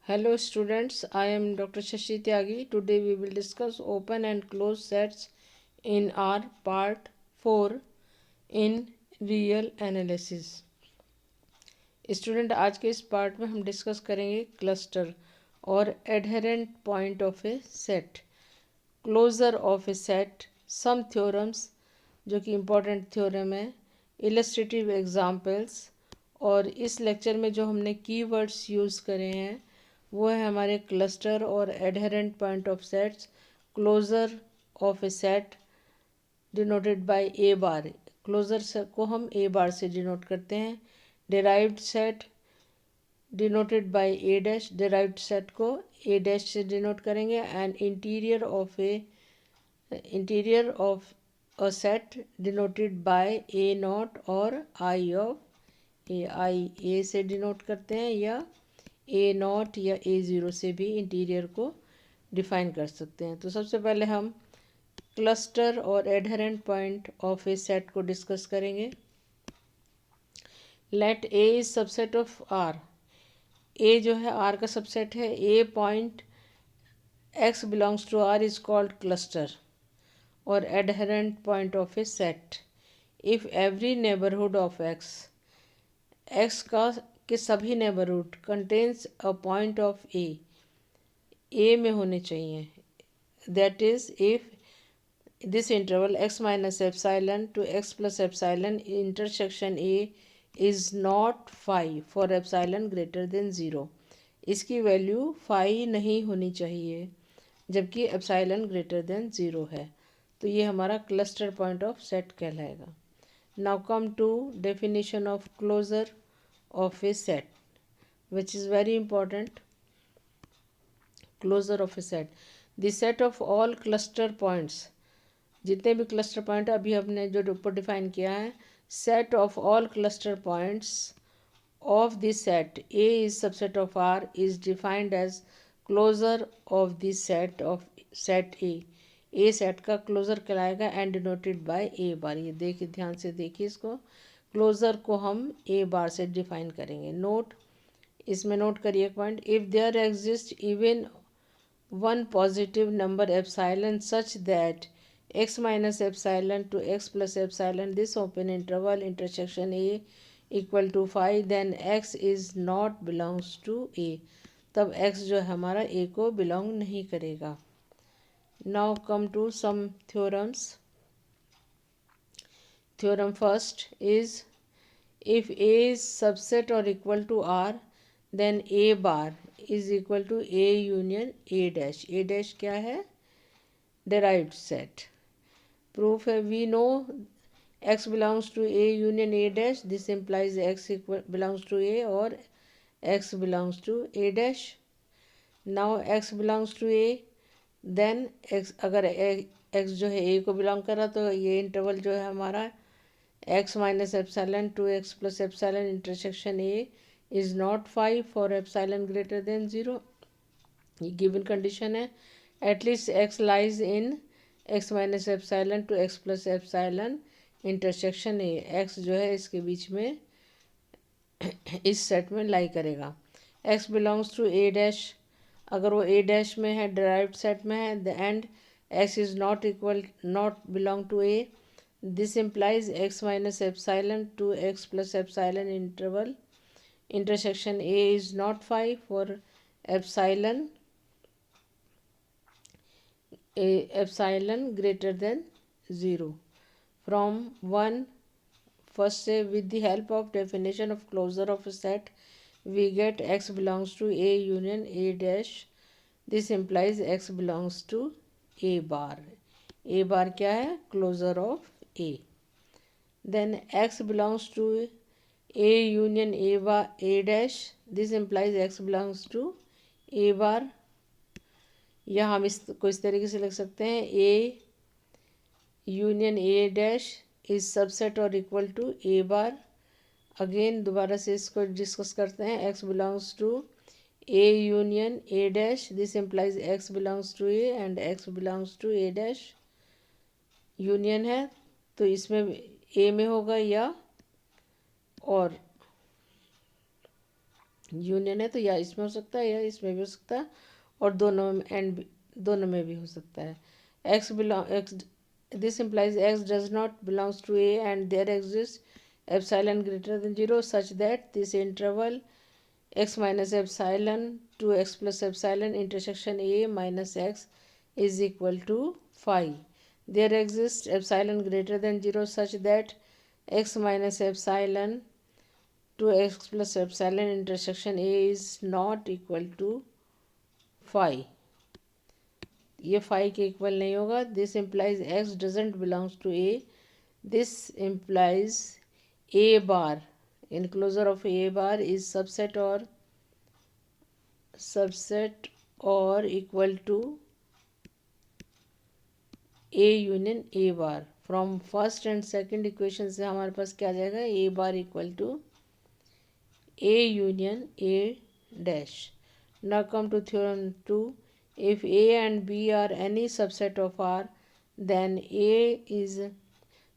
Hello students, I am Dr. Shashi Tyagi. Today we will discuss open and closed sets in our part 4 in real analysis. Student आज के इस part में हम discuss करेंगे cluster और adherent point of a set, closure of a set, some theorems जो कि important theorem है, इलस्ट्रेटिव एग्जाम्पल्स। और इस लेक्चर में जो हमने कीवर्ड्स यूज़ करे हैं वो है हमारे क्लस्टर और adherent point of sets, closure of a set denoted by A bar. Closure को हम ए बार से डिनोट करते हैं। Derived set denoted by A dash, derived set को ए डैश से डिनोट करेंगे। And interior of a set denoted by A not और I of ए। आई ए से डिनोट करते हैं या ए नॉट या ए ज़ीरो से भी इंटीरियर को डिफाइन कर सकते हैं। तो सबसे पहले हम क्लस्टर और adherent point of a set को डिस्कस करेंगे। Let A is subset of R. A जो है आर का सबसेट है। A point X belongs to R is called cluster और adherent point of a set if every neighbourhood of X, X का के सभी neighbourhood contains a point of A में होने चाहिए। That is if this interval x minus epsilon to x plus epsilon intersection a is not phi for epsilon greater than 0। इसकी value phi नहीं होनी चाहिए जबकि एप्साइलन ग्रेटर देन 0 है। तो ये हमारा क्लस्टर पॉइंट ऑफ सेट कहलाएगा। Now come to definition of closure of a set which is very important. Closure of a set, the set of all cluster points, जितने भी क्लस्टर पॉइंट अभी हमने जो ऊपर डिफाइन किया है, set of all cluster points of this set A is subset of R is defined as closure of this set of set A set का closure कहलाएगा and denoted by A bar. ये देखिए, ध्यान से देखिए इसको। क्लोजर को हम ए बार से डिफाइन करेंगे। नोट, इसमें नोट करिए point, if there exist even one positive number epsilon such that x minus epsilon to x plus epsilon this open interval intersection a equal to phi, then x is not belongs to a। तब x जो है हमारा a को belong नहीं करेगा। now come to some theorems। theorem first is if a is subset or equal to r then a bar is equal to a union a dash। a dash क्या है? derived set। proof है, we know x belongs to a union a dash, this implies x belongs to a or x belongs to a dash। now x belongs to a, then x अगर x जो है a को belong कर रहा तो ये interval जो है हमारा x minus epsilon to x plus epsilon intersection a is not phi for epsilon greater than 0। ये गिवन कंडीशन है। At least x lies in x minus epsilon to x plus epsilon intersection A. x जो है इसके बीच में इस set में lie करेगा। x belongs to A dash, अगर वो ए डैश में है, डिराइव्ड सेट में है, the and x is not belong to A, this implies x minus epsilon to x plus epsilon interval intersection A is not phi for epsilon epsilon greater than 0। from 1 first say with the help of definition of closure of a set we get x belongs to a union a dash, this implies x belongs to a bar। a bar क्या है? closure of a। then x belongs to a union a dash, this implies x belongs to a bar। या हम इसको इस तरीके से लिख सकते हैं, A union A dash is subset और equal to A bar. Again दोबारा से इसको डिस्कस करते हैं। X belongs to A union A dash, this implies X belongs to A and X belongs to A dash. Union है तो इसमें ए में होगा या और यूनियन है तो या इसमें हो सकता है या इसमें भी हो सकता है, और दोनों में एंड दोनों में भी हो सकता है। X this implies x does not belongs to a and there exists epsilon greater than 0 such that this interval x minus epsilon to x plus epsilon intersection a minus x is equal to phi. There exists epsilon greater than 0 such that x minus epsilon to x plus epsilon intersection a is not equal to phi. ये phi के equal नहीं होगा. This implies x doesn't belongs to a. This implies a bar enclosure of a bar is subset or equal to a union a bar. From first and second equation से हमारे पास क्या आ जाएगा, a bar equal to a union a dash. Now come to theorem 2. If a and b are any subset of R, then a is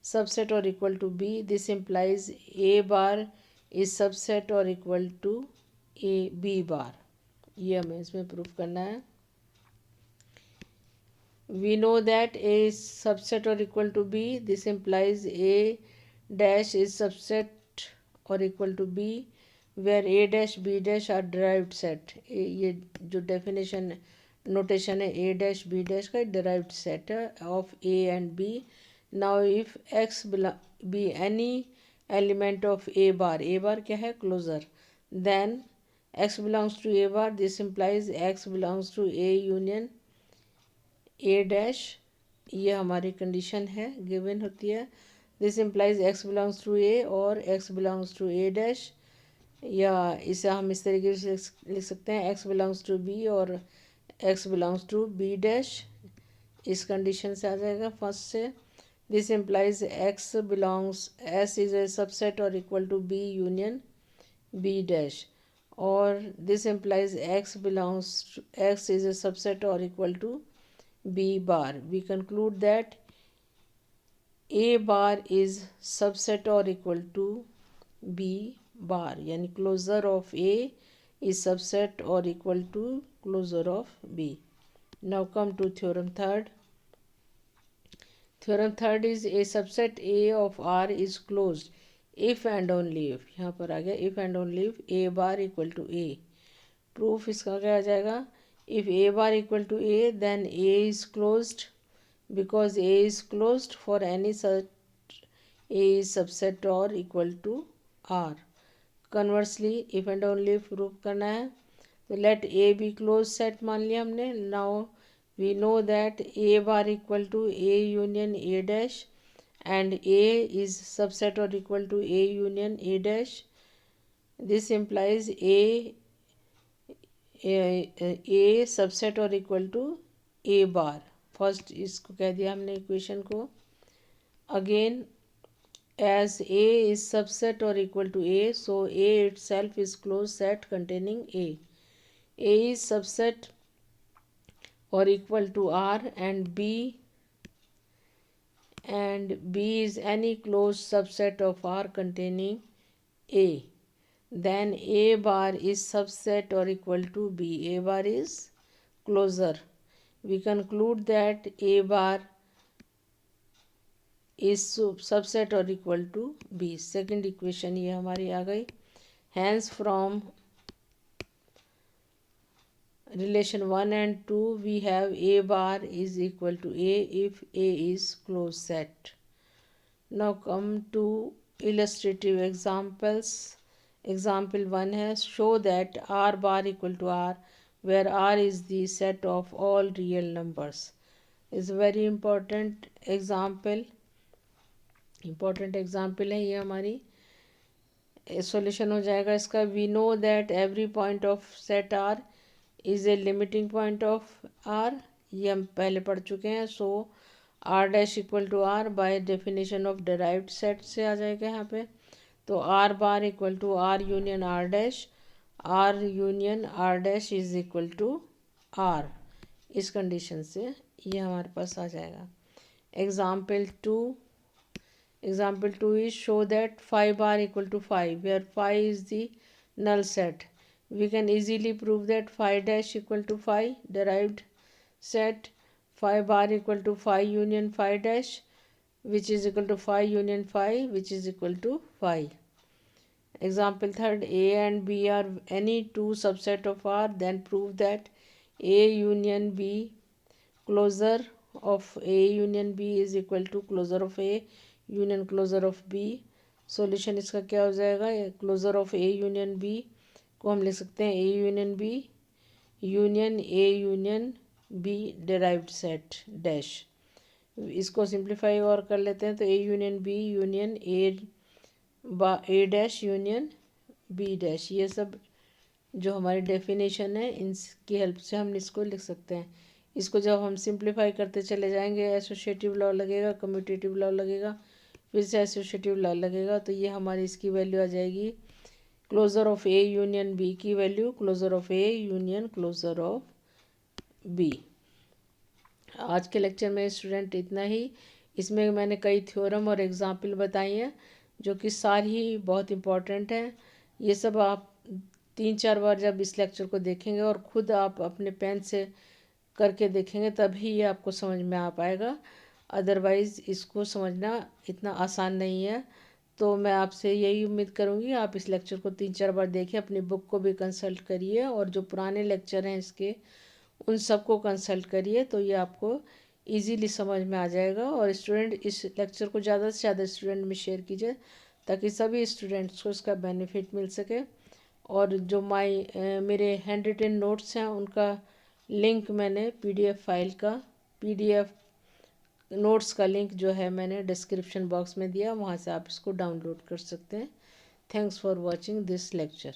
subset or equal to b. This implies a bar is subset or equal to a b bar. ये हमें इसमें proof करना है. We know that a is subset or equal to b. This implies a dash is subset or equal to b where a dash b dash are derived set. ये जो definition notation है a dash b dash का derived set of a and b. Now if x be any element of a bar क्या है, closure, then x belongs to a bar. This implies x belongs to a union a dash. ये हमारी condition है, given होती है. This implies x belongs to a और x belongs to a dash, या इसे हम इस तरीके से लिख सकते हैं x बिलोंग्स टू b और x belongs to b dash. इस कंडीशन से आ जाएगा फर्स्ट से. This implies x belongs s is a subset और equal to b union b dash, और this implies x is a subset और equal to b bar. We conclude that a bar is subset or equal to b bar, यानी closure of a is subset or equal to closure of b. Now come to theorem third. Theorem third is a subset a of R is closed if and only if, यहाँ पर आ गया if and only if a bar equal to a. Proof इसका क्या आ जाएगा, if a bar equal to a then a is closed because a is closed for any such a is subset or equal to R. Conversely if and only if proof करना है तो let a be closed set मान लिया हमने. Now we know that a bar equal to a union a dash and a is subset or equal to a union a dash. This implies a subset और equal to A bar. First इसको कह दिया हमने equation को. Again as A is subset और equal to A, so A itself is close set containing A. A is subset और equal to R and B is any close subset of R containing A. Then a bar is subset or equal to b. A bar is closure. We conclude that a bar is subset or equal to b. Second equation ये हमारी आ गई. Hence from relation 1 and 2 we have a bar is equal to a if a is closed set. Now come to illustrative examples. Example 1 है, show that r bar equal to r where r is the set of all real numbers. is very important example है ये हमारी. Solution हो जाएगा इसका. we know that every point of set r is a limiting point of r. ये हम पहले पढ़ चुके हैं. so r dash equal to r by definition of derived set से आ जाएगा यहाँ पे. तो R bar equal to R union R dash is equal to R. इस कंडीशन से ये हमारे पास आ जाएगा. Example two is show that five bar equal to five where five is the null set. we can easily prove that phi dash equal to phi derived set, phi bar equal to phi union phi dash, which is equal to phi union phi, which is equal to phi. Example third, A and B are any two subset of R, then prove that A union B closure of A union B is equal to closure of A union closure of B. Solution इसका क्या हो जाएगा, closure of A union B को हम लिख सकते हैं A union B union A union B derived set dash. इसको सिंप्लीफाई और कर लेते हैं तो A union B union A dash union B dash. ये सब जो हमारी डेफिनेशन है इनकी हेल्प से हम इसको लिख सकते हैं. इसको जब हम सिंप्लीफाई करते चले जाएंगे, एसोसिएटिव लॉ लगेगा, कम्यूटेटिव लॉ लगेगा, फिर से एसोसिएटिव लॉ लगेगा, तो ये हमारी इसकी वैल्यू आ जाएगी closure of A union B की value closure of A union closure of B. आज के लेक्चर में स्टूडेंट इतना ही. इसमें मैंने कई थ्योरम और एग्जाम्पल बताई हैं जो कि सारी ही बहुत इम्पॉर्टेंट हैं. ये सब आप 3-4 बार जब इस लेक्चर को देखेंगे और ख़ुद आप अपने पेन से करके देखेंगे तभी ये आपको समझ में आ पाएगा. अदरवाइज़ इसको समझना इतना आसान नहीं है. तो मैं आपसे यही उम्मीद करूँगी आप इस लेक्चर को 3-4 बार देखें, अपनी बुक को भी कंसल्ट करिए और जो पुराने लेक्चर हैं इसके उन सबको कंसल्ट करिए, तो ये आपको इजीली समझ में आ जाएगा. और स्टूडेंट इस लेक्चर को ज़्यादा से ज़्यादा स्टूडेंट में शेयर कीजिए ताकि सभी स्टूडेंट्स को इसका बेनिफिट मिल सके. और जो मेरे हैंड रिटन नोट्स हैं उनका लिंक मैंने पीडीएफ फाइल का पीडीएफ नोट्स का लिंक जो है मैंने डिस्क्रिप्शन बॉक्स में दिया, वहाँ से आप इसको डाउनलोड कर सकते हैं. Thanks for watching this lecture.